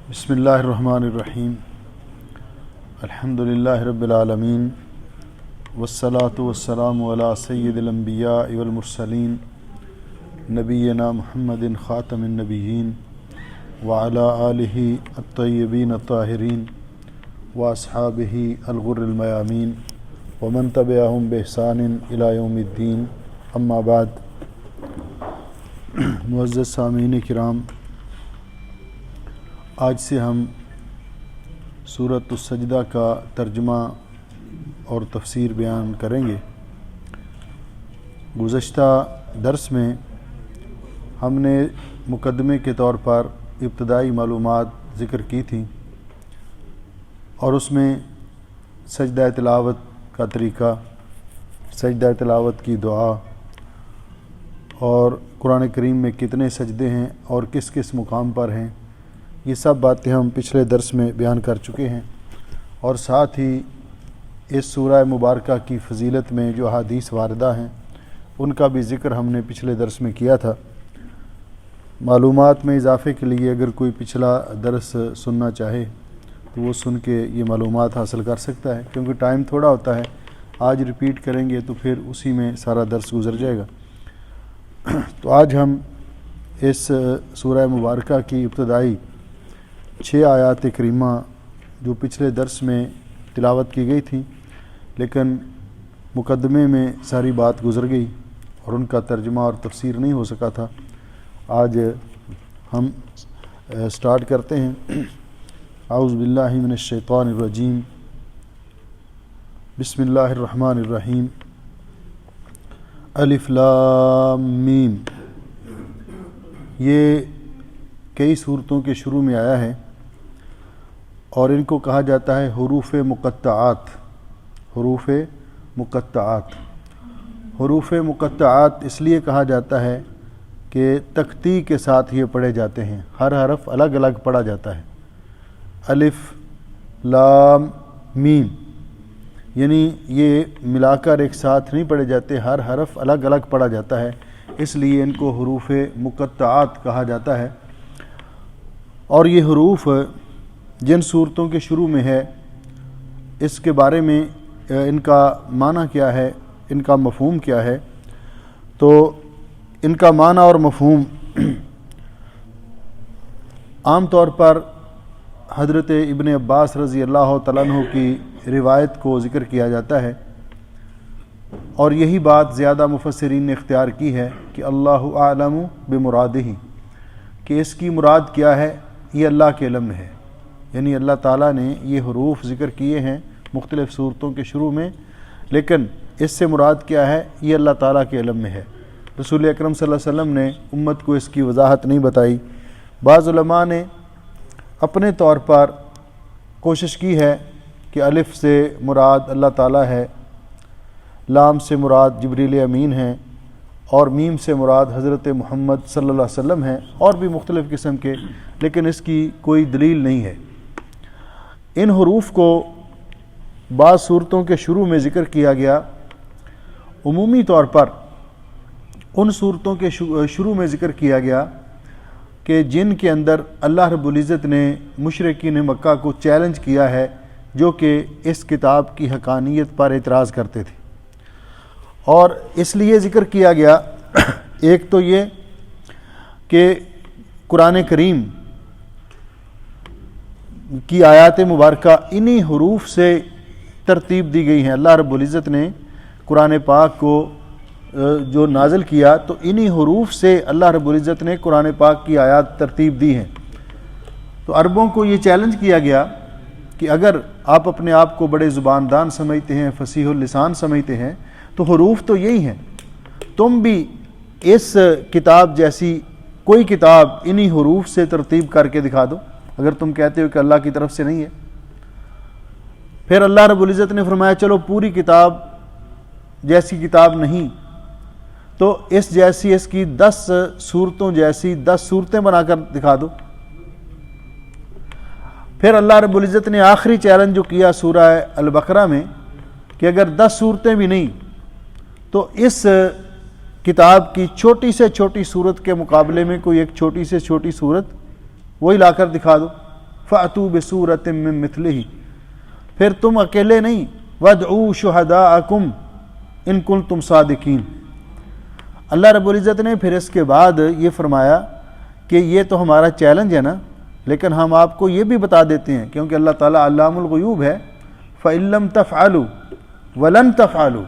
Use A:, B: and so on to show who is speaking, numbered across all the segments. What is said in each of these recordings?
A: بسم اللہ الرحمن الرحیم الحمد للہ رب العالمین والصلاة والسلام علی سید الانبیاء والمرسلین نبینا محمد خاتم النبیین وعلی آلہ الطیبین الطاہرین واصحابہ الغر المیامین ومن تبعہم بإحسان الی یوم الدین اما بعد۔ معزز سامعین کرام، آج سے ہم سورۃ السجدہ کا ترجمہ اور تفسیر بیان کریں گے۔ گزشتہ درس میں ہم نے مقدمے کے طور پر ابتدائی معلومات ذکر کی تھیں اور اس میں سجدہ تلاوت کا طریقہ، سجدہ تلاوت کی دعا اور قرآن کریم میں کتنے سجدے ہیں اور کس کس مقام پر ہیں، یہ سب باتیں ہم پچھلے درس میں بیان کر چکے ہیں، اور ساتھ ہی اس سورہ مبارکہ کی فضیلت میں جو احادیث واردہ ہیں ان کا بھی ذکر ہم نے پچھلے درس میں کیا تھا۔ معلومات میں اضافے کے لیے اگر کوئی پچھلا درس سننا چاہے تو وہ سن کے یہ معلومات حاصل کر سکتا ہے، کیونکہ ٹائم تھوڑا ہوتا ہے، آج ریپیٹ کریں گے تو پھر اسی میں سارا درس گزر جائے گا۔ تو آج ہم اس سورہ مبارکہ کی ابتدائی 6 آیات کریمہ جو پچھلے درس میں تلاوت کی گئی تھی لیکن مقدمے میں ساری بات گزر گئی اور ان کا ترجمہ اور تفسیر نہیں ہو سکا تھا، آج ہم سٹارٹ کرتے ہیں۔ اعوذ باللہ من الشیطان الرجیم، بسم اللہ الرحمن الرحیم، الف لام میم۔ یہ کئی سورتوں کے شروع میں آیا ہے اور ان کو کہا جاتا ہے حروف مقطعات۔ حروف مقطعات، حروف مقطعات اس لیے کہا جاتا ہے کہ تختی کے ساتھ یہ پڑھے جاتے ہیں، ہر حرف الگ الگ پڑھا جاتا ہے۔ الف لام میم یعنی یہ ملا کر ایک ساتھ نہیں پڑھے جاتے، ہر حرف الگ الگ پڑھا جاتا ہے، اس لیے ان کو حروف مقطعات کہا جاتا ہے۔ اور یہ حروف جن صورتوں کے شروع میں ہے اس کے بارے میں ان کا معنی کیا ہے، ان کا مفہوم کیا ہے، تو ان کا معنی اور مفہوم عام طور پر حضرت ابن عباس رضی اللہ تعالیٰ عنہ کی روایت کو ذکر کیا جاتا ہے، اور یہی بات زیادہ مفسرین نے اختیار کی ہے کہ اللہ اعلم بمرادہ، کہ اس کی مراد کیا ہے یہ اللہ کے علم میں ہے، یعنی اللہ تعالیٰ نے یہ حروف ذکر کیے ہیں مختلف صورتوں کے شروع میں، لیکن اس سے مراد کیا ہے یہ اللہ تعالیٰ کے علم میں ہے۔ رسول اکرم صلی اللہ علیہ وسلم نے امت کو اس کی وضاحت نہیں بتائی۔ بعض علماء نے اپنے طور پر کوشش کی ہے کہ الف سے مراد اللہ تعالیٰ ہے، لام سے مراد جبریل امین ہیں، اور میم سے مراد حضرت محمد صلی اللہ علیہ وسلم ہیں، اور بھی مختلف قسم کے، لیکن اس کی کوئی دلیل نہیں ہے۔ ان حروف کو بعض صورتوں کے شروع میں ذکر کیا گیا، عمومی طور پر ان صورتوں کے شروع میں ذکر کیا گیا کہ جن کے اندر اللہ رب العزت نے مشرکین مکہ کو چیلنج کیا ہے، جو کہ اس کتاب کی حقانیت پر اعتراض کرتے تھے، اور اس لیے ذکر کیا گیا ایک تو یہ کہ قرآن کریم کی آیات مبارکہ انہی حروف سے ترتیب دی گئی ہیں۔ اللہ رب العزت نے قرآن پاک کو جو نازل کیا تو انہی حروف سے اللہ رب العزت نے قرآن پاک کی آیات ترتیب دی ہیں۔ تو عربوں کو یہ چیلنج کیا گیا کہ اگر آپ اپنے آپ کو بڑے زباندان سمجھتے ہیں، فصیح اللسان سمجھتے ہیں، تو حروف تو یہی ہیں، تم بھی اس کتاب جیسی کوئی کتاب انہی حروف سے ترتیب کر کے دکھا دو، اگر تم کہتے ہو کہ اللہ کی طرف سے نہیں ہے۔ پھر اللہ رب العزت نے فرمایا چلو پوری کتاب جیسی کتاب نہیں تو اس جیسی، اس کی 10 صورتوں جیسی 10 صورتیں بنا کر دکھا دو۔ پھر اللہ رب العزت نے آخری چیلنج جو کیا سورہ البقرہ میں کہ اگر 10 صورتیں بھی نہیں تو اس کتاب کی چھوٹی سے چھوٹی صورت کے مقابلے میں کوئی ایک چھوٹی سے چھوٹی صورت وہی لا کر دکھا دو۔ فَأْتُوا بِسُورَةٍ مِّن مِّثْلِهِ، پھر تم اکیلے نہیں، وَادْعُوا شُهَدَاءَكُمْ إِن كُنتُمْ صَادِقِينَ۔ اللہ رب العزت نے پھر اس کے بعد یہ فرمایا کہ یہ تو ہمارا چیلنج ہے نا، لیکن ہم آپ کو یہ بھی بتا دیتے ہیں، کیونکہ اللہ تعالیٰ علام الغیوب ہے، فَإِن لَّمْ تَفْعَلُوا وَلَن تَفْعَلُوا۔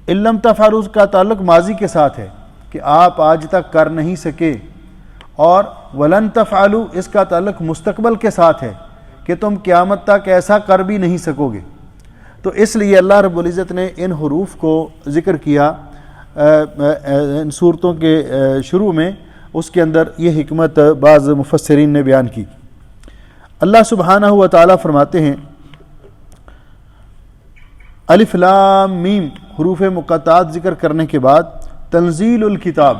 A: إِن لَّمْ تَفْعَلُوا کا تعلق ماضی کے ساتھ ہے کہ آپ آج تک کر نہیں سکے، اور وَلَن تَفْعَلُوا اس کا تعلق مستقبل کے ساتھ ہے کہ تم قیامت تک ایسا کر بھی نہیں سکو گے۔ تو اس لیے اللہ رب العزت نے ان حروف کو ذکر کیا ان صورتوں کے شروع میں، اس کے اندر یہ حکمت بعض مفسرین نے بیان کی۔ اللہ سبحانہ و تعالیٰ فرماتے ہیں الف لام میم حروف مقطعات ذکر کرنے کے بعد تنزیل الکتاب،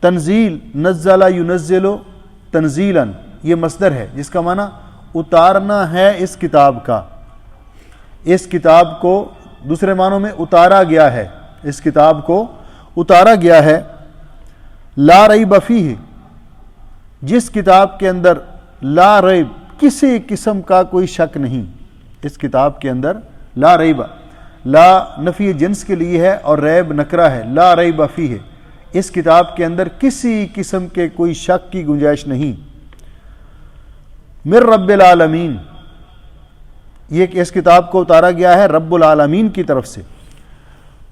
A: تنزیل نزل ینزل تنزیلا، یہ مصدر ہے جس کا معنی اتارنا ہے اس کتاب کا، اس کتاب کو دوسرے معنوں میں اتارا گیا ہے، اس کتاب کو اتارا گیا ہے۔ لا ریب فیہ، جس کتاب کے اندر لا ریب کسی قسم کا کوئی شک نہیں، اس کتاب کے اندر لا ریب، لا نفی جنس کے لیے ہے اور ریب نکرہ ہے، لا ریب فیہ، اس کتاب کے اندر کسی قسم کے کوئی شک کی گنجائش نہیں۔ من رب العالمین، یہ کہ اس کتاب کو اتارا گیا ہے رب العالمین کی طرف سے۔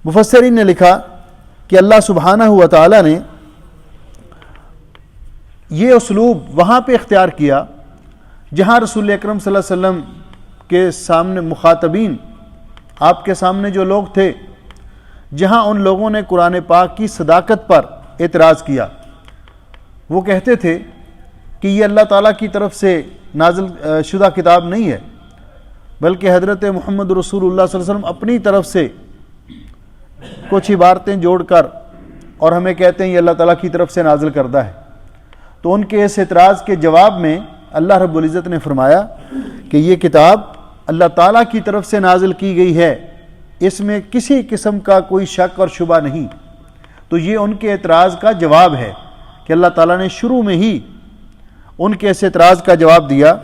A: مفسرین نے لکھا کہ اللہ سبحانہ و تعالی نے یہ اسلوب وہاں پہ اختیار کیا جہاں رسول اکرم صلی اللہ علیہ وسلم کے سامنے مخاطبین، آپ کے سامنے جو لوگ تھے، جہاں ان لوگوں نے قرآن پاک کی صداقت پر اعتراض کیا، وہ کہتے تھے کہ یہ اللہ تعالیٰ کی طرف سے نازل شدہ کتاب نہیں ہے، بلکہ حضرت محمد رسول اللہ صلی اللہ علیہ وسلم اپنی طرف سے کچھ عبارتیں جوڑ کر اور ہمیں کہتے ہیں یہ اللہ تعالیٰ کی طرف سے نازل کردہ ہے۔ تو ان کے اس اعتراض کے جواب میں اللہ رب العزت نے فرمایا کہ یہ کتاب اللہ تعالیٰ کی طرف سے نازل کی گئی ہے، اس میں کسی قسم کا کوئی شک اور شبہ نہیں۔ تو یہ ان کے اعتراض کا جواب ہے کہ اللہ تعالیٰ نے شروع میں ہی ان کے اس اعتراض کا جواب دیا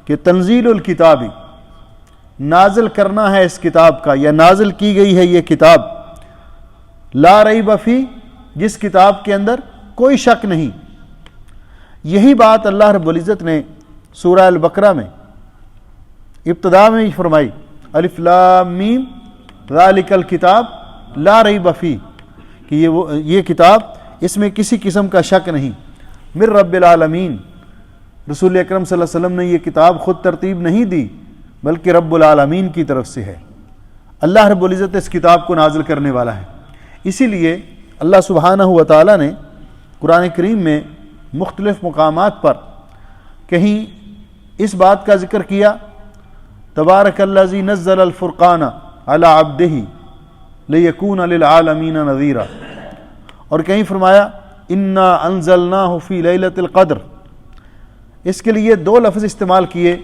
A: کہ تنزیل الکتاب، نازل کرنا ہے اس کتاب کا، یا نازل کی گئی ہے یہ کتاب، لا ریب فی، جس کتاب کے اندر کوئی شک نہیں۔ یہی بات اللہ رب العزت نے سورہ البقرہ میں ابتدا میں ہی فرمائی، الف لام میم ذالک الکتاب لا ریب فی، کہ یہ کتاب اس میں کسی قسم کا شک نہیں۔ من رب العالمین، رسول اکرم صلی اللہ علیہ وسلم نے یہ کتاب خود ترتیب نہیں دی، بلکہ رب العالمین کی طرف سے ہے۔ اللہ رب العزت اس کتاب کو نازل کرنے والا ہے۔ اسی لیے اللہ سبحانہ و تعالیٰ نے قرآن کریم میں مختلف مقامات پر کہیں اس بات کا ذکر کیا، تبارک الذی نزل الفرقان علی عبدہ لیکون للعالمین نذیرا، اور کہیں فرمایا انا انزلناہ فی لیلۃ القدر۔ اس کے لیے دو لفظ استعمال کیے،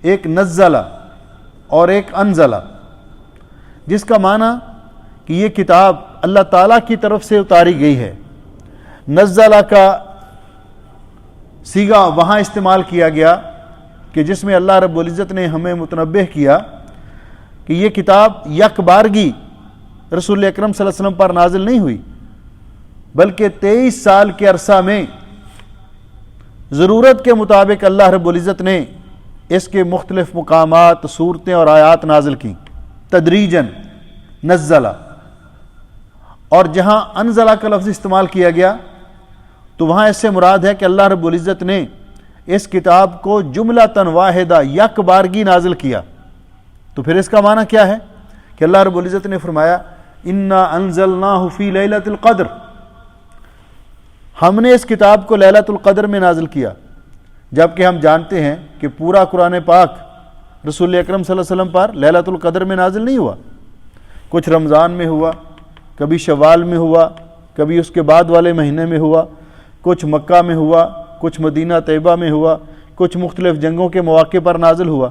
A: ایک نزل اور ایک انزل، جس کا معنی کہ یہ کتاب اللہ تعالیٰ کی طرف سے اتاری گئی ہے۔ نزل کا صیغہ وہاں استعمال کیا گیا کہ جس میں اللہ رب العزت نے ہمیں متنبہ کیا کہ یہ کتاب یک بارگی رسول اکرم صلی اللہ علیہ وسلم پر نازل نہیں ہوئی، بلکہ 23 سال کے عرصہ میں ضرورت کے مطابق اللہ رب العزت نے اس کے مختلف مقامات، صورتیں اور آیات نازل کیں، تدریجاً نزلہ۔ اور جہاں انزلہ کا لفظ استعمال کیا گیا تو وہاں اس سے مراد ہے کہ اللہ رب العزت نے اس کتاب کو جملۃً واحدہ یک بارگی نازل کیا۔ تو پھر اس کا معنی کیا ہے کہ اللہ رب العزت نے فرمایا انا انزلناہ فی لیلۃ القدر، ہم نے اس کتاب کو لیلۃ القدر میں نازل کیا، جبکہ ہم جانتے ہیں کہ پورا قرآن پاک رسول اکرم صلی اللہ علیہ وسلم پر لیلۃ القدر میں نازل نہیں ہوا، کچھ رمضان میں ہوا، کبھی شوال میں ہوا، کبھی اس کے بعد والے مہینے میں ہوا، کچھ مکہ میں ہوا، کچھ مدینہ طیبہ میں ہوا، کچھ مختلف جنگوں کے مواقع پر نازل ہوا۔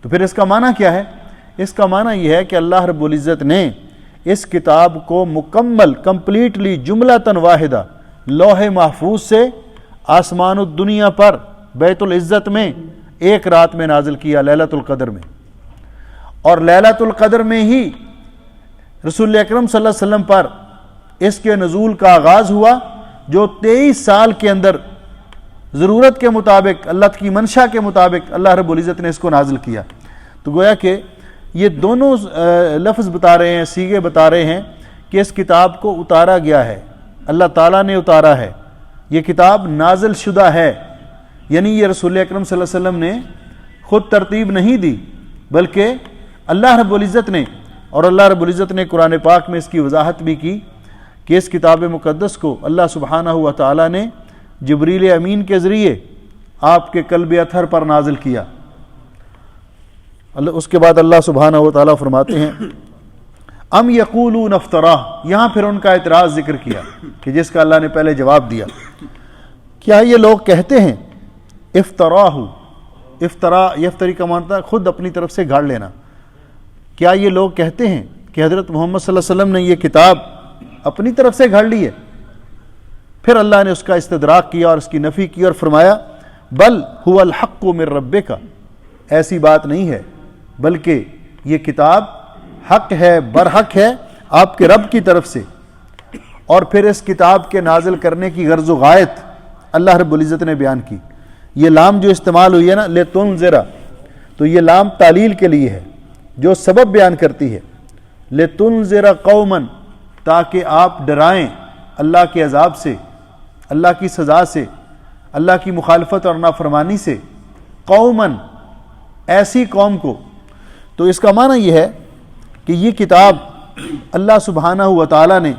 A: تو پھر اس کا معنی کیا ہے؟ اس کا معنی یہ ہے کہ اللہ رب العزت نے اس کتاب کو مکمل کمپلیٹلی جملۃً واحدہ لوح محفوظ سے آسمان الدنیا پر بیت العزت میں ایک رات میں نازل کیا، لیلۃ القدر میں، اور لیلۃ القدر میں ہی رسول اکرم صلی اللہ علیہ وسلم پر اس کے نزول کا آغاز ہوا، جو 23 سال کے اندر ضرورت کے مطابق، اللہ کی منشا کے مطابق اللہ رب العزت نے اس کو نازل کیا۔ تو گویا کہ یہ دونوں لفظ بتا رہے ہیں، صیغے بتا رہے ہیں کہ اس کتاب کو اتارا گیا ہے، اللہ تعالیٰ نے اتارا ہے، یہ کتاب نازل شدہ ہے، یعنی یہ رسول اکرم صلی اللہ علیہ وسلم نے خود ترتیب نہیں دی، بلکہ اللہ رب العزت نے، اور اللہ رب العزت نے قرآن پاک میں اس کی وضاحت بھی کی کہ اس کتاب مقدس کو اللہ سبحانہ و تعالیٰ نے جبریل امین کے ذریعے آپ کے قلب اطہر پر نازل کیا۔ اس کے بعد اللہ سبحانہ و تعالیٰ فرماتے ہیں ام یقولون افتراہ، یہاں پھر ان کا اعتراض ذکر کیا کہ جس کا اللہ نے پہلے جواب دیا، کیا یہ لوگ کہتے ہیں افتراہ، یفتری کا معنی ہے خود اپنی طرف سے گھاڑ لینا، کیا یہ لوگ کہتے ہیں کہ حضرت محمد صلی اللہ علیہ وسلم نے یہ کتاب اپنی طرف سے گھاڑ لی ہے؟ پھر اللہ نے اس کا استدراک کیا اور اس کی نفی کی اور فرمایا بل هو الحق من ربک، ایسی بات نہیں ہے، بلکہ یہ کتاب حق ہے، برحق ہے آپ کے رب کی طرف سے۔ اور پھر اس کتاب کے نازل کرنے کی غرض و غایت اللہ رب العزت نے بیان کی۔ یہ لام جو استعمال ہوئی ہے نا لتنذر، تو یہ لام تعلیل کے لیے ہے جو سبب بیان کرتی ہے، لتنذر قوما، تاکہ آپ ڈرائیں اللہ کے عذاب سے، اللہ کی سزا سے، اللہ کی مخالفت اور نافرمانی سے، قوما، ایسی قوم کو۔ تو اس کا معنی یہ ہے کہ یہ کتاب اللہ سبحانہ و تعالیٰ نے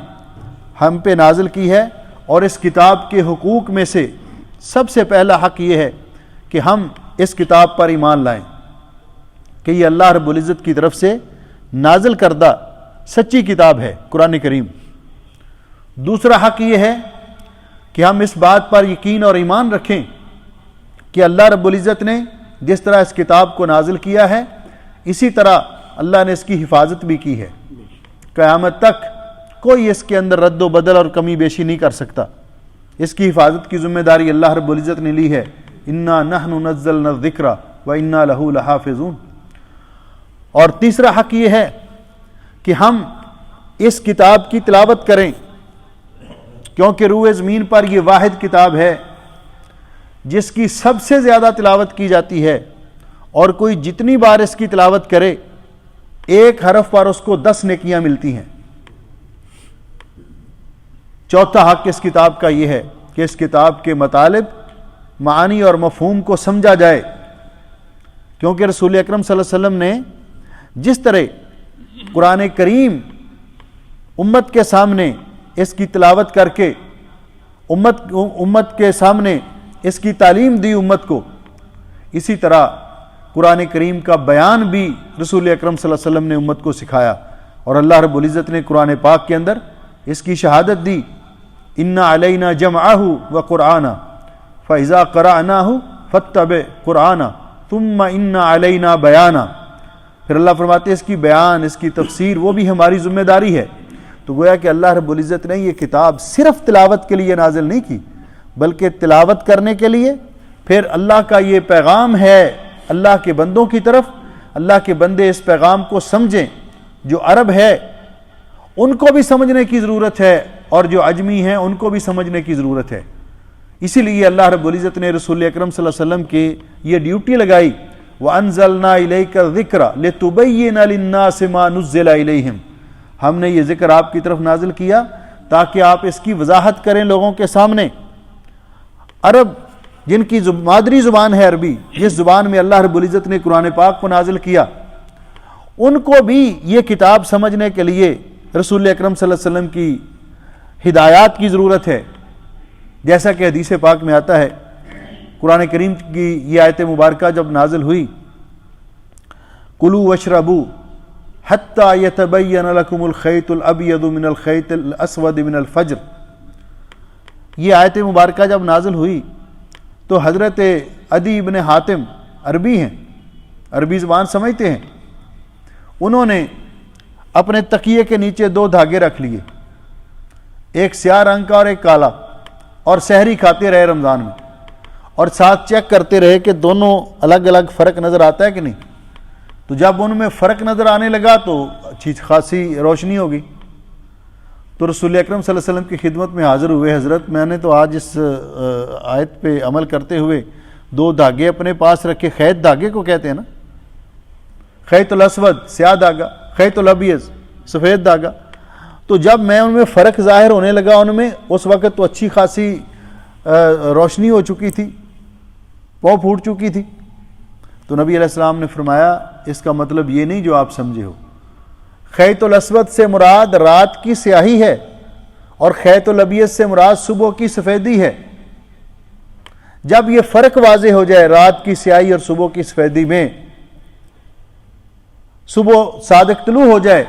A: ہم پہ نازل کی ہے، اور اس کتاب کے حقوق میں سے سب سے پہلا حق یہ ہے کہ ہم اس کتاب پر ایمان لائیں کہ یہ اللہ رب العزت کی طرف سے نازل کردہ سچی کتاب ہے قرآن کریم۔ دوسرا حق یہ ہے کہ ہم اس بات پر یقین اور ایمان رکھیں کہ اللہ رب العزت نے جس طرح اس کتاب کو نازل کیا ہے، اسی طرح اللہ نے اس کی حفاظت بھی کی ہے، قیامت تک کوئی اس کے اندر رد و بدل اور کمی بیشی نہیں کر سکتا۔ اس کی حفاظت کی ذمہ داری اللہ رب العزت نے لی ہے، انا نحن نزلنا الذکر وانا لہ لحافظون۔ اور تیسرا حق یہ ہے کہ ہم اس کتاب کی تلاوت کریں، کیونکہ روئے زمین پر یہ واحد کتاب ہے جس کی سب سے زیادہ تلاوت کی جاتی ہے، اور کوئی جتنی بار اس کی تلاوت کرے ایک حرف پر اس کو 10 نیکیاں ملتی ہیں۔ چوتھا حق اس کتاب کا یہ ہے کہ اس کتاب کے مطالب، معانی اور مفہوم کو سمجھا جائے، کیونکہ رسول اکرم صلی اللہ علیہ وسلم نے جس طرح قرآن کریم امت کے سامنے اس کی تلاوت کر کے امت کے سامنے اس کی تعلیم دی امت کو، اسی طرح قرآن کریم کا بیان بھی رسول اکرم صلی اللہ علیہ وسلم نے امت کو سکھایا، اور اللہ رب العزت نے قرآن پاک کے اندر اس کی شہادت دی، اِنَّ عَلَيْنَا جَمْعَهُ وَقُرْآنَ فَإِذَا قَرَأْنَاهُ فَاتَّبِعْ قُرْآنَ ثُمَّ إِنَّ عَلَيْنَا بَيَانًا۔ پھر اللہ فرماتے ہیں اس کی بیان، اس کی تفسیر وہ بھی ہماری ذمہ داری ہے۔ تو گویا کہ اللہ رب العزت نے یہ کتاب صرف تلاوت کے لیے نازل نہیں کی، بلکہ تلاوت کرنے کے لیے، پھر اللہ کا یہ پیغام ہے اللہ کے بندوں کی طرف، اللہ کے بندے اس پیغام کو سمجھیں، جو عرب ہے ان کو بھی سمجھنے کی ضرورت ہے، اور جو عجمی ہیں ان کو بھی سمجھنے کی ضرورت ہے۔ اسی لیے اللہ رب العزت نے رسول اکرم صلی اللہ علیہ وسلم کی یہ ڈیوٹی لگائی، وَأَنزَلْنَا إِلَيْكَ الذِّكْرَ لِتُبَيِّنَ لِلنَّاسِ مَا نُزِّلَ إِلَيْهِمْ، ہم نے یہ ذکر آپ کی طرف نازل کیا تاکہ آپ اس کی وضاحت کریں لوگوں کے سامنے۔ عرب جن کی مادری زبان ہے عربی، جس زبان میں اللہ رب العزت نے قرآن پاک کو نازل کیا، ان کو بھی یہ کتاب سمجھنے کے لیے رسول اکرم صلی اللہ علیہ وسلم کی ہدایات کی ضرورت ہے۔ جیسا کہ حدیث پاک میں آتا ہے، قرآن کریم کی یہ آیت مبارکہ جب نازل ہوئی، کلوا واشربوا حتی یتبین لکم الخیط الابیض من الخیط الاسود من الفجر، یہ آیت مبارکہ جب نازل ہوئی تو حضرت عدی ابن حاتم عربی ہیں، عربی زبان سمجھتے ہیں، انہوں نے اپنے تکیے کے نیچے 2 دھاگے رکھ لیے، ایک سیاہ رنگ کا اور ایک کالا، اور سحری کھاتے رہے رمضان میں، اور ساتھ چیک کرتے رہے کہ دونوں الگ الگ فرق نظر آتا ہے کہ نہیں. تو جب ان میں فرق نظر آنے لگا تو اچھی خاصی روشنی ہوگی. تو رسول اکرم صلی اللہ علیہ وسلم کی خدمت میں حاضر ہوئے، حضرت میں نے تو آج اس آیت پہ عمل کرتے ہوئے 2 دھاگے اپنے پاس رکھے. خیط دھاگے کو کہتے ہیں نا، خیط الاسود سیاہ دھاگا، خیط الابیض سفید دھاگا. تو جب میں ان میں فرق ظاہر ہونے لگا ان میں، اس وقت تو اچھی خاصی روشنی ہو چکی تھی، پاؤں پھوٹ چکی تھی. تو نبی علیہ السلام نے فرمایا اس کا مطلب یہ نہیں جو آپ سمجھے ہو. خیط الاسود سے مراد رات کی سیاہی ہے، اور خیط الابیض سے مراد صبح کی سفیدی ہے. جب یہ فرق واضح ہو جائے رات کی سیاہی اور صبح کی سفیدی میں، صبح صادق طلوع ہو جائے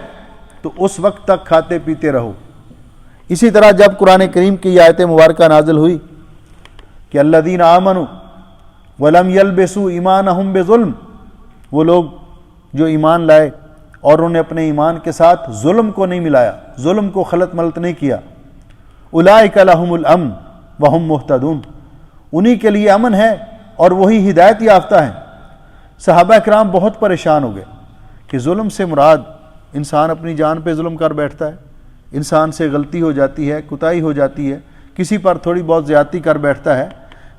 A: تو اس وقت تک کھاتے پیتے رہو. اسی طرح جب قرآن کریم کی یہ آیت مبارکہ نازل ہوئی کہ الذین آمنوا ولم یلبسوا ایمانہم بظلم، وہ لوگ جو ایمان لائے اور انہوں نے اپنے ایمان کے ساتھ ظلم کو نہیں ملایا، ظلم کو خلط ملط نہیں کیا، اولئک لہم الامن وہم مہتدون، انہی کے لیے امن ہے اور وہی ہدایت یافتہ ہیں. صحابہ کرام بہت پریشان ہو گئے کہ ظلم سے مراد انسان اپنی جان پہ ظلم کر بیٹھتا ہے، انسان سے غلطی ہو جاتی ہے، کوتاہی ہو جاتی ہے، کسی پر تھوڑی بہت زیادتی کر بیٹھتا ہے،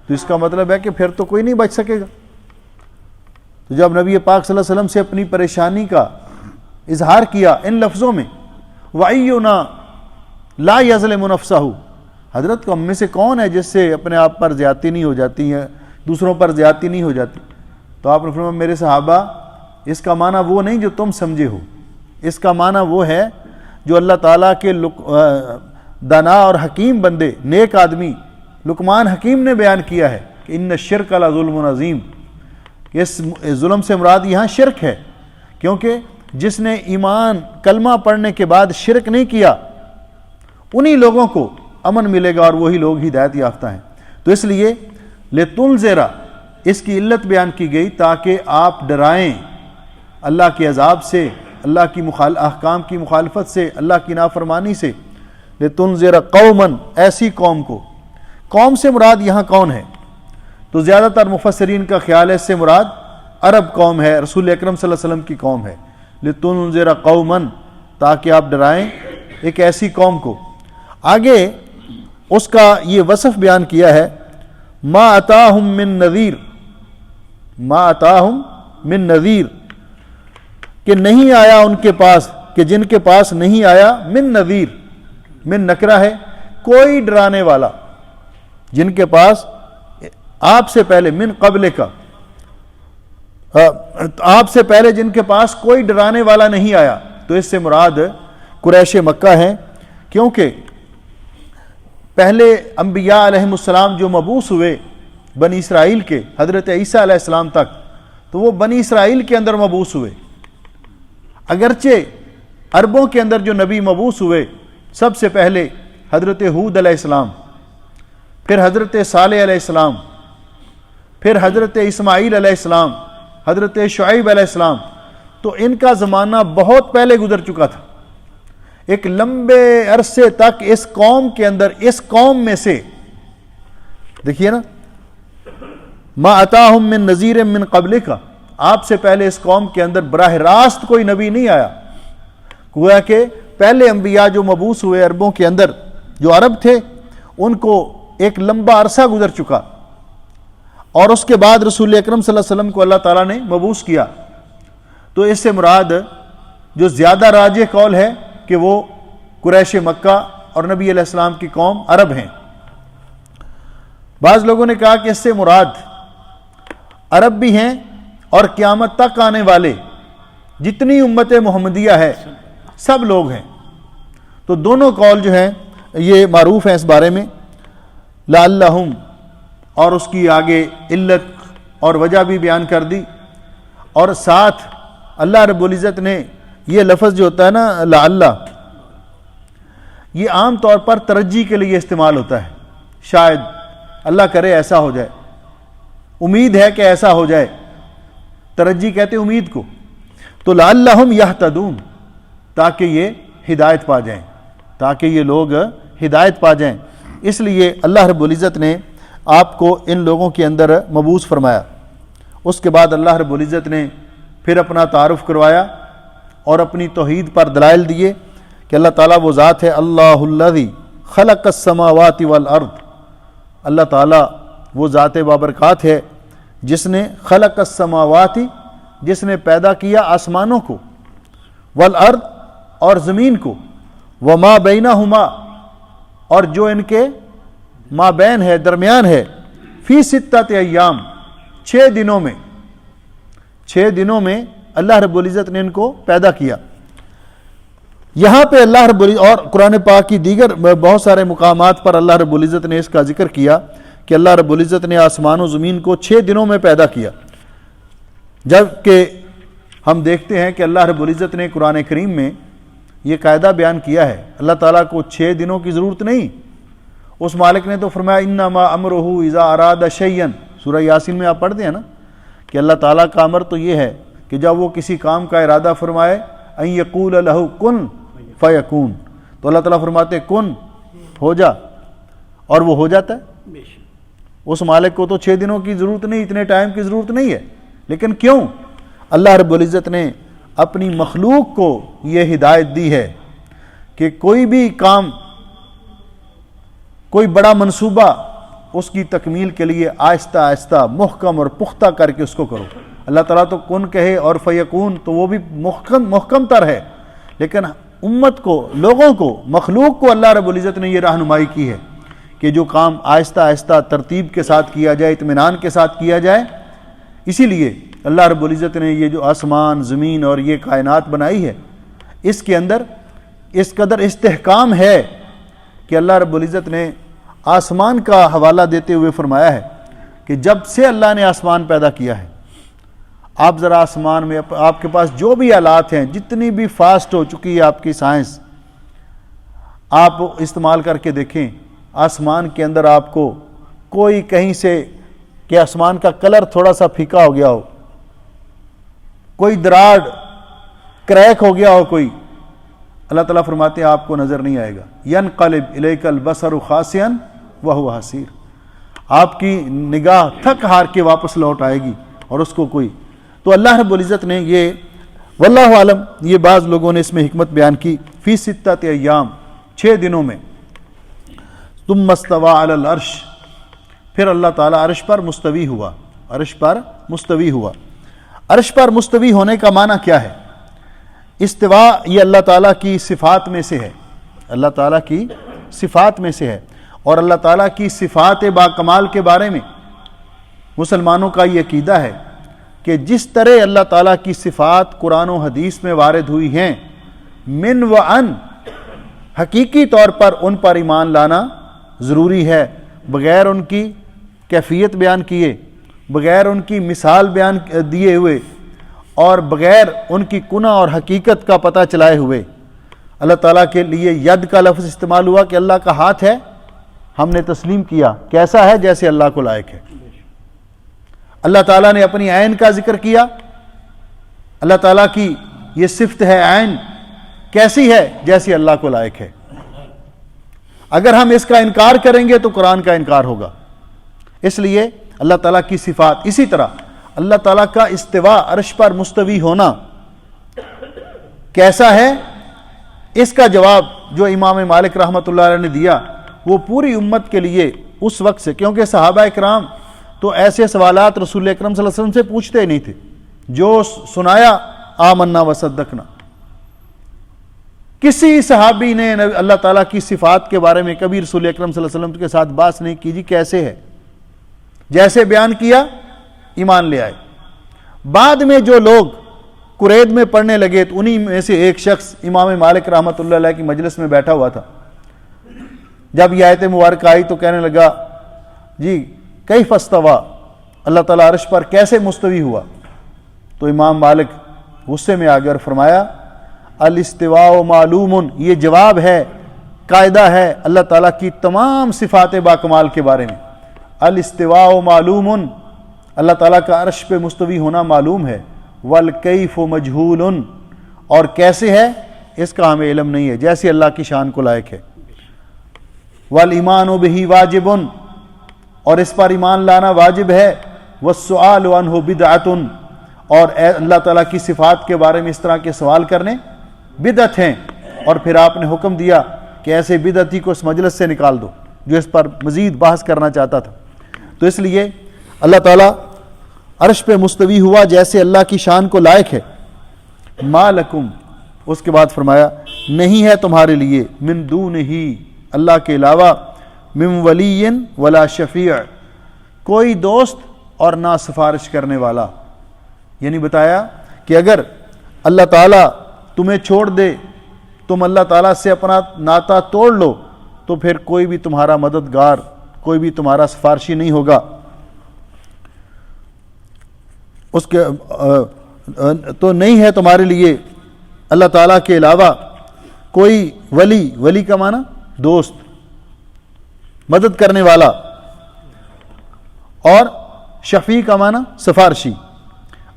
A: تو اس کا مطلب ہے کہ پھر تو کوئی نہیں بچ سکے گا. تو جب نبی پاک صلی اللہ علیہ وسلم سے اپنی پریشانی کا اظہار کیا ان لفظوں میں، وَأَيُّنَا لَا يَظْلِمُ نَفْسَهُ، حضرت کو ہم میں سے کون ہے جس سے اپنے آپ پر زیادتی نہیں ہو جاتی ہے، دوسروں پر زیادتی نہیں ہو جاتی. تو آپ نے فرمایا میرے صحابہ اس کا معنی وہ نہیں جو تم سمجھے ہو، اس کا معنی وہ ہے جو اللہ تعالیٰ کے دانا اور حکیم بندے، نیک آدمی لقمان حکیم نے بیان کیا ہے کہ ان الشرک لظلم عظیم. اس ظلم سے مراد یہاں شرک ہے، کیونکہ جس نے ایمان کلمہ پڑھنے کے بعد شرک نہیں کیا انہی لوگوں کو امن ملے گا اور وہی لوگ ہدایت یافتہ ہیں. تو اس لیے لتنذر اس کی علت بیان کی گئی تاکہ آپ ڈرائیں اللہ کے عذاب سے، اللہ کی احکام کی مخالفت سے، اللہ کی نافرمانی سے. لتنذر قوما، ایسی قوم کو. قوم سے مراد یہاں کون ہے؟ تو زیادہ تر مفسرین کا خیال ہے اس سے مراد عرب قوم ہے، رسول اکرم صلی اللہ علیہ وسلم کی قوم ہے. لتنذر قوما، تاکہ آپ ڈرائیں ایک ایسی قوم کو. آگے اس کا یہ وصف بیان کیا ہے، ما اتاہم من نذیر، ما اتاہم من نذیر، کہ نہیں آیا ان کے پاس، کہ جن کے پاس نہیں آیا، من نذیر، من نکرہ ہے کوئی ڈرانے والا، جن کے پاس آپ سے پہلے، من قبل کا، آپ سے پہلے جن کے پاس کوئی ڈرانے والا نہیں آیا. تو اس سے مراد قریش مکہ ہیں، کیونکہ پہلے انبیاء علیہم السلام جو مبعوث ہوئے بنی اسرائیل کے حضرت عیسیٰ علیہ السلام تک، تو وہ بنی اسرائیل کے اندر مبعوث ہوئے. اگرچہ عربوں کے اندر جو نبی مبعوث ہوئے سب سے پہلے حضرت ہود علیہ السلام، پھر حضرت صالح علیہ السلام، پھر حضرت اسماعیل علیہ السلام، حضرت شعیب علیہ السلام، تو ان کا زمانہ بہت پہلے گزر چکا تھا. ایک لمبے عرصے تک اس قوم کے اندر، اس قوم میں سے دیکھیے نا، ما اتاہم من نذیر من قبل کا، آپ سے پہلے اس قوم کے اندر براہ راست کوئی نبی نہیں آیا. گویا کہ پہلے انبیاء جو مبعوث ہوئے عربوں کے اندر، جو عرب تھے، ان کو ایک لمبا عرصہ گزر چکا، اور اس کے بعد رسول اکرم صلی اللہ علیہ وسلم کو اللہ تعالیٰ نے مبعوث کیا. تو اس سے مراد جو زیادہ راجح قول ہے کہ وہ قریش مکہ اور نبی علیہ السلام کی قوم عرب ہیں. بعض لوگوں نے کہا کہ اس سے مراد عرب بھی ہیں اور قیامت تک آنے والے جتنی امت محمدیہ ہے سب لوگ ہیں. تو دونوں قول جو ہیں یہ معروف ہیں اس بارے میں. لعلہم، اور اس کی آگے علت اور وجہ بھی بیان کر دی، اور ساتھ اللہ رب العزت نے یہ لفظ جو ہوتا ہے نا لعل، یہ عام طور پر ترجی کے لیے استعمال ہوتا ہے. شاید اللہ کرے ایسا ہو جائے، امید ہے کہ ایسا ہو جائے، ترجی کہتے ہیں امید کو. تو لعلہم یہتدون، تاکہ یہ ہدایت پا جائیں، تاکہ یہ لوگ ہدایت پا جائیں. اس لیے اللہ رب العزت نے آپ کو ان لوگوں کے اندر مبعوث فرمایا۔ اس کے بعد اللہ رب العزت نے پھر اپنا تعارف کروایا اور اپنی توحید پر دلائل دیے کہ اللہ تعالیٰ وہ ذات ہے، اللہ الذی خلق السماوات والارض، اللہ تعالیٰ وہ ذات بابرکات ہے جس نے خلق السماوات، جس نے پیدا کیا آسمانوں کو، والارض اور زمین کو، وما بینہما اور جو ان کے مابین ہے، درمیان ہے، فی ستۃ ایام 6 دنوں میں، 6 دنوں میں اللہ رب العزت نے ان کو پیدا کیا۔ یہاں پہ اللہ رب العزت اور قرآن پاک کی دیگر بہت سارے مقامات پر اللہ رب العزت نے اس کا ذکر کیا کہ اللہ رب العزت نے آسمان و زمین کو 6 دنوں میں پیدا کیا، جبکہ ہم دیکھتے ہیں کہ اللہ رب العزت نے قرآن کریم میں یہ قاعدہ بیان کیا ہے، اللہ تعالیٰ کو 6 دنوں کی ضرورت نہیں۔ اس مالک نے تو فرمایا انما امرہ اذا اراد شیئا، سورہ یاسین میں آپ پڑھتے ہیں نا کہ اللہ تعالیٰ کا امر تو یہ ہے کہ جب وہ کسی کام کا ارادہ فرمائے ان یقول لہ کن فیکون، تو اللہ تعالیٰ فرماتے ہیں کن، ہو جا، اور وہ ہو جاتا ہے۔ اس مالک کو تو 6 دنوں کی ضرورت نہیں، اتنے ٹائم کی ضرورت نہیں ہے، لیکن کیوں؟ اللہ رب العزت نے اپنی مخلوق کو یہ ہدایت دی ہے کہ کوئی بھی کام، کوئی بڑا منصوبہ، اس کی تکمیل کے لیے آہستہ آہستہ محکم اور پختہ کر کے اس کو کرو۔ اللہ تعالیٰ تو کن کہے اور فیکون تو وہ بھی محکم تر ہے، لیکن امت کو، لوگوں کو، مخلوق کو اللہ رب العزت نے یہ رہنمائی کی ہے کہ جو کام آہستہ آہستہ ترتیب کے ساتھ کیا جائے، اطمینان کے ساتھ کیا جائے۔ اسی لیے اللہ رب العزت نے یہ جو آسمان، زمین اور یہ کائنات بنائی ہے، اس کے اندر اس قدر استحکام ہے کہ اللہ رب العزت نے آسمان کا حوالہ دیتے ہوئے فرمایا ہے کہ جب سے اللہ نے آسمان پیدا کیا ہے، آپ ذرا آسمان میں آپ کے پاس جو بھی آلات ہیں، جتنی بھی فاسٹ ہو چکی ہے آپ کی سائنس، آپ استعمال کر کے دیکھیں، آسمان کے اندر آپ کو کوئی کہیں سے کہ آسمان کا کلر تھوڑا سا پھیکا ہو گیا ہو، کوئی دراڑ کریک ہو گیا ہو کوئی، اللہ تعالیٰ فرماتے ہیں آپ کو نظر نہیں آئے گا۔ ینقلب الیک البصر خاسئا وہو حسیر، آپ کی نگاہ تھک ہار کے واپس لوٹ آئے گی، اور اس کو کوئی، تو اللہ رب العزت نے یہ، واللہ عالم، یہ بعض لوگوں نے اس میں حکمت بیان کی، فی 6 ایام 6 دنوں میں، ثم استوى علی العرش، پھر اللہ تعالیٰ عرش پر مستوی ہوا، عرش پر مستوی ہوا۔ عرش پر مستوی ہونے کا معنی کیا ہے؟ استوا یہ اللہ تعالیٰ کی صفات میں سے ہے، اللہ تعالیٰ کی صفات میں سے ہے، اور اللہ تعالیٰ کی صفات با کمال کے بارے میں مسلمانوں کا یہ عقیدہ ہے کہ جس طرح اللہ تعالیٰ کی صفات قرآن و حدیث میں وارد ہوئی ہیں، من و ان، حقیقی طور پر ان پر ایمان لانا ضروری ہے، بغیر ان کی کیفیت بیان کیے، بغیر ان کی مثال بیان دیے ہوئے، اور بغیر ان کی کنہ اور حقیقت کا پتہ چلائے ہوئے۔ اللہ تعالیٰ کے لیے ید کا لفظ استعمال ہوا کہ اللہ کا ہاتھ ہے، ہم نے تسلیم کیا، کیسا ہے؟ جیسے اللہ کو لائق ہے۔ اللہ تعالیٰ نے اپنی عین کا ذکر کیا، اللہ تعالیٰ کی یہ صفت ہے عین، کیسی ہے؟ جیسی اللہ کو لائق ہے۔ اگر ہم اس کا انکار کریں گے تو قرآن کا انکار ہوگا۔ اس لیے اللہ تعالیٰ کی صفات، اسی طرح اللہ تعالیٰ کا استوا، عرش پر مستوی ہونا کیسا ہے، اس کا جواب جو امام مالک رحمۃ اللہ علیہ نے دیا وہ پوری امت کے لیے اس وقت سے، کیونکہ صحابہ اکرام تو ایسے سوالات رسول اکرم صلی اللہ علیہ وسلم سے پوچھتے نہیں تھے، جو سنایا آمنا وصدقنا۔ کسی صحابی نے اللہ تعالیٰ کی صفات کے بارے میں کبھی رسول اکرم صلی اللہ علیہ وسلم کے ساتھ بات نہیں کی، جی کیسے ہے، جیسے بیان کیا ایمان لے آئے۔ بعد میں جو لوگ قرید میں پڑھنے لگے تو انہی میں سے ایک شخص امام مالک رحمۃ اللہ علیہ کی مجلس میں بیٹھا ہوا تھا، جب یہ آیت مبارکہ آئی تو کہنے لگا جی کیف استوى، اللہ تعالیٰ عرش پر کیسے مستوی ہوا؟ تو امام مالک غصے میں آ گئے اور فرمایا الاستواء معلوم، یہ جواب ہے، قاعدہ ہے اللہ تعالیٰ کی تمام صفات باکمال کے بارے میں۔ الاستواء معلوم، اللہ تعالیٰ کا عرش پہ مستوی ہونا معلوم ہے، والکیف مجہول، اور کیسے ہے اس کا ہمیں علم نہیں ہے، جیسے اللہ کی شان کو لائق ہے۔ والایمان بہ واجب، اور اس پر ایمان لانا واجب ہے، والسؤال عنہ بدعۃ، اور اللہ تعالیٰ کی صفات کے بارے میں اس طرح کے سوال کرنے بدعت ہیں۔ اور پھر آپ نے حکم دیا کہ ایسے بدعتی کو اس مجلس سے نکال دو جو اس پر مزید بحث کرنا چاہتا تھا۔ تو اس لیے اللہ تعالیٰ عرش پہ مستوی ہوا جیسے اللہ کی شان کو لائق ہے۔ ما لکم، اس کے بعد فرمایا نہیں ہے تمہارے لیے، من دونہ، اللہ کے علاوہ، من ولی ولا شفیع، کوئی دوست اور نہ سفارش کرنے والا۔ یعنی بتایا کہ اگر اللہ تعالیٰ تمہیں چھوڑ دے، تم اللہ تعالیٰ سے اپنا ناطہ توڑ لو، تو پھر کوئی بھی تمہارا مددگار، کوئی بھی تمہارا سفارشی نہیں ہوگا۔ اس کے تو نہیں ہے تمہارے لیے اللہ تعالیٰ کے علاوہ کوئی ولی، ولی کا معنی دوست، مدد کرنے والا، اور شفیع کا معنی سفارشی۔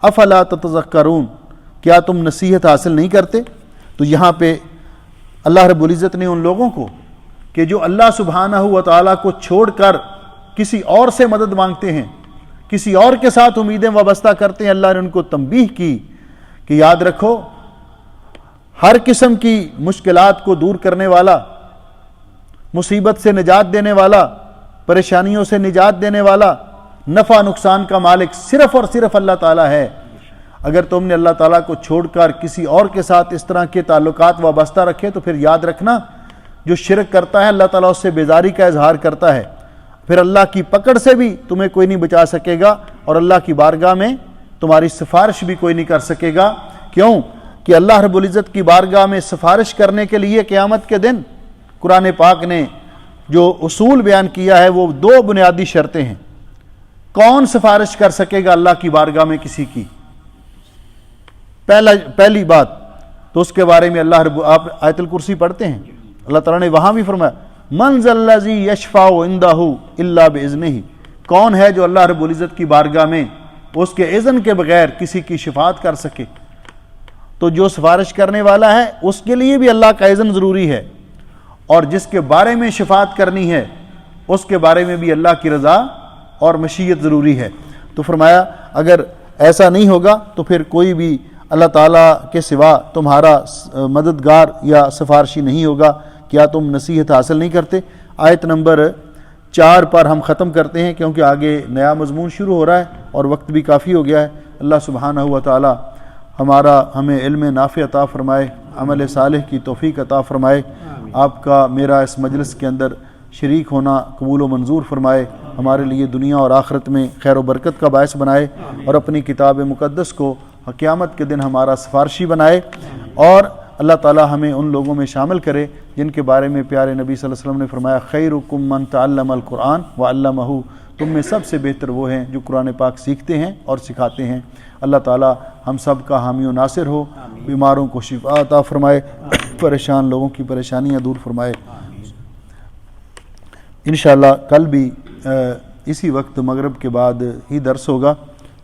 A: افلا تتذکرون، کیا تم نصیحت حاصل نہیں کرتے؟ تو یہاں پہ اللہ رب العزت نے ان لوگوں کو کہ جو اللہ سبحانہ و تعالیٰ کو چھوڑ کر کسی اور سے مدد مانگتے ہیں، کسی اور کے ساتھ امیدیں وابستہ کرتے ہیں، اللہ نے ان کو تنبیہ کی کہ یاد رکھو ہر قسم کی مشکلات کو دور کرنے والا، مصیبت سے نجات دینے والا، پریشانیوں سے نجات دینے والا، نفع نقصان کا مالک صرف اور صرف اللہ تعالیٰ ہے۔ اگر تم نے اللہ تعالیٰ کو چھوڑ کر کسی اور کے ساتھ اس طرح کے تعلقات وابستہ رکھے تو پھر یاد رکھنا جو شرک کرتا ہے اللہ تعالیٰ اس سے بیزاری کا اظہار کرتا ہے، پھر اللہ کی پکڑ سے بھی تمہیں کوئی نہیں بچا سکے گا، اور اللہ کی بارگاہ میں تمہاری سفارش بھی کوئی نہیں کر سکے گا۔ کیوں کہ اللہ رب العزت کی بارگاہ میں سفارش کرنے کے لیے قیامت کے دن قرآن پاک نے جو اصول بیان کیا ہے وہ دو بنیادی شرطیں ہیں۔ کون سفارش کر سکے گا اللہ کی بارگاہ میں کسی کی؟ پہلی بات تو اس کے بارے میں آپ آیت الکرسی پڑھتے ہیں، اللہ تعالیٰ نے وہاں بھی فرمایا من ذا الذی یشفع عندہ الا باذنہ، کون ہے جو اللہ رب العزت کی بارگاہ میں اس کے اذن کے بغیر کسی کی شفاعت کر سکے؟ تو جو سفارش کرنے والا ہے اس کے لیے بھی اللہ کا اذن ضروری ہے، اور جس کے بارے میں شفاعت کرنی ہے اس کے بارے میں بھی اللہ کی رضا اور مشیت ضروری ہے۔ تو فرمایا اگر ایسا نہیں ہوگا تو پھر کوئی بھی اللہ تعالیٰ کے سوا تمہارا مددگار یا سفارشی نہیں ہوگا۔ کیا تم نصیحت حاصل نہیں کرتے؟ آیت نمبر 4 پر ہم ختم کرتے ہیں کیونکہ آگے نیا مضمون شروع ہو رہا ہے اور وقت بھی کافی ہو گیا ہے۔ اللہ سبحانہ و تعالیٰ ہمیں علم نافع عطا فرمائے، عمل صالح کی توفیق عطا فرمائے، آپ کا میرا اس مجلس کے اندر شریک ہونا قبول و منظور فرمائے، ہمارے لیے دنیا اور آخرت میں خیر و برکت کا باعث بنائے، اور اپنی کتاب مقدس کو قیامت کے دن ہمارا سفارشی بنائے، اور اللہ تعالی ہمیں ان لوگوں میں شامل کرے جن کے بارے میں پیارے نبی صلی اللہ علیہ وسلم نے فرمایا خیرکم من تعلم القرآن وعلمہ، تم میں سب سے بہتر وہ ہیں جو قرآن پاک سیکھتے ہیں اور سکھاتے ہیں۔ اللہ تعالی ہم سب کا حامی و ناصر ہو، بیماروں کو شفا عطا فرمائے، پریشان لوگوں کی پریشانیاں دور فرمائے۔ انشاءاللہ کل بھی اسی وقت مغرب کے بعد ہی درس ہوگا،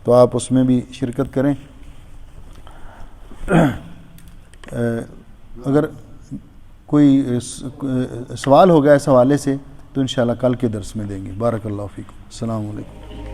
A: تو آپ اس میں بھی شرکت کریں۔ اگر کوئی سوال ہوگا اس حوالے سے تو انشاءاللہ کل کے درس میں دیں گے۔ بارک اللہ فیکم، السلام علیکم۔